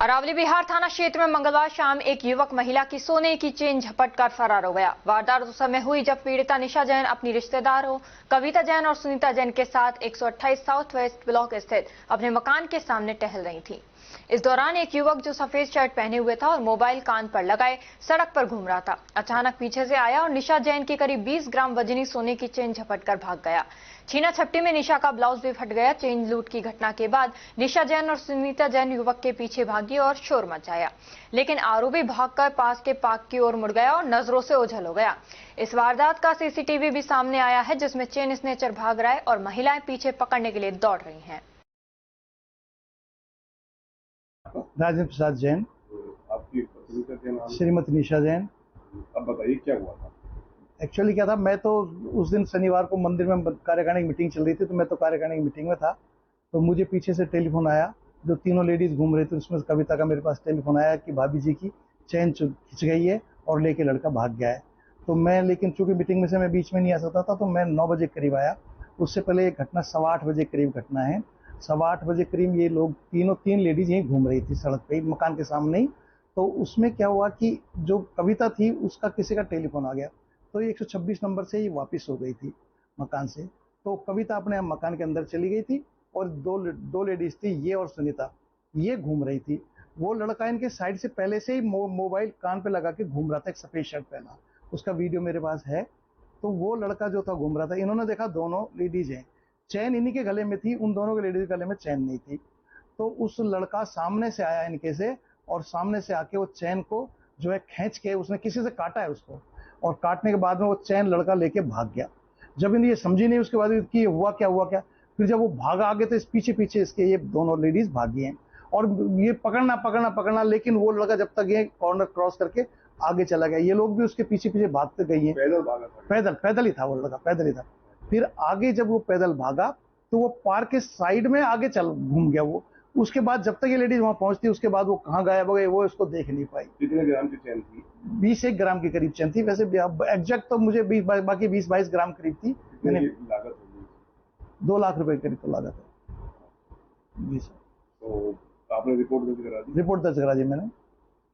अरावली बिहार थाना क्षेत्र में मंगलवार शाम एक युवक महिला की सोने की चेन झपट कर फरार हो गया। वारदात उस समय हुई जब पीड़िता निशा जैन अपनी रिश्तेदारों कविता जैन और सुनीता जैन के साथ 128 साउथ वेस्ट ब्लॉक स्थित अपने मकान के सामने टहल रही थी। इस दौरान एक युवक जो सफेद शर्ट पहने हुए था और मोबाइल कान पर लगाए सड़क पर घूम रहा था, अचानक पीछे से आया और निशा जैन की करीब 20 ग्राम वजनी सोने की चेन झपट कर भाग गया। छीना झपटी में निशा का ब्लाउज भी फट गया। चेन लूट की घटना के बाद निशा जैन और सुनीता जैन युवक के पीछे भागी और शोर मचाया, लेकिन आरोपी भागकर पास के पार्क की ओर मुड़ गया और नजरों से ओझल हो गया। इस वारदात का सीसीटीवी भी सामने आया है, जिसमें चेन स्नेचर भाग रहा है और महिलाएं पीछे पकड़ने के लिए दौड़ रही हैं। राजेंद्र प्रसाद जैन, आपकी पत्नी का क्या नाम? श्रीमती निशा जैन। अब बताइए क्या हुआ था? एक्चुअली क्या था, मैं तो उस दिन शनिवार को मंदिर में कार्यकारिणी की मीटिंग चल रही थी, तो मैं तो कार्यकारिणी की मीटिंग में था। तो मुझे पीछे से टेलीफोन आया, जो तीनों लेडीज घूम रही थी उसमें कविता का मेरे पास टेलीफोन आया कि भाभी जी की चेन खिंच गई है और लेके लड़का भाग गया है। तो मैं लेकिन चूंकि मीटिंग में से मैं बीच में नहीं आ सकता था, तो मैं 9 बजे करीब आया। उससे पहले एक घटना 8:15 बजे करीब घटना है। 8:15 बजे करीब ये लोग तीन लेडीज यहीं घूम रही थी सड़क पे, मकान के सामने ही। तो उसमें क्या हुआ कि जो कविता थी उसका किसी का टेलीफोन आ गया, तो ये 126 नंबर से ही वापस हो गई थी मकान से। तो कविता अपने मकान के अंदर चली गई थी और दो लेडीज थी, ये और सुनीता, ये घूम रही थी। वो लड़का इनके साइड से पहले से ही मोबाइल कान पे लगा के घूम रहा था, एक सफेद शर्ट पहना, उसका वीडियो मेरे पास है। तो वो लड़का जो था घूम रहा था, इन्होंने देखा दोनों लेडीज हैं, चैन इन्हीं के गले में थी, उन दोनों के लेडीज के गले में चैन नहीं थी। तो उस लड़का सामने से आया इनके से, और सामने से आके वो चैन को जो है खींच के उसने किसी से काटा है उसको, और काटने के बाद में वो चैन लड़का लेके भाग गया। जब इन्हें ये समझी नहीं उसके बाद कि हुआ क्या, फिर जब वो भागा आगे तो इस पीछे इसके ये दोनों लेडीज भागी हैं, और ये पकड़ना, लेकिन वो लड़का जब तक ये कॉर्नर क्रॉस करके आगे चला गया, ये लोग भी उसके पीछे भागते गई हैं। पैदल भागा था? पैदल ही था वो लड़का, पैदल ही था। फिर आगे जब वो पैदल भागा तो वो पार्क के साइड में आगे चल घूम गया वो। उसके बाद जब तक ये लेडीज वहां पहुंचती, उसके बाद वो कहाँ गायब हो गए वो इसको देख नहीं पाई। कितने ग्राम की चैन थी? 20-1 ग्राम की करीब चैन थी, वैसे एग्जैक्ट तो मुझे बाकी 20-22 ग्राम करीब थी। मैंने लागत होगी? 2 लाख रुपए करीब तो लागत है जी सर। तो आपने रिपोर्ट दर्ज करा दी? रिपोर्ट दर्ज करा दी मैंने।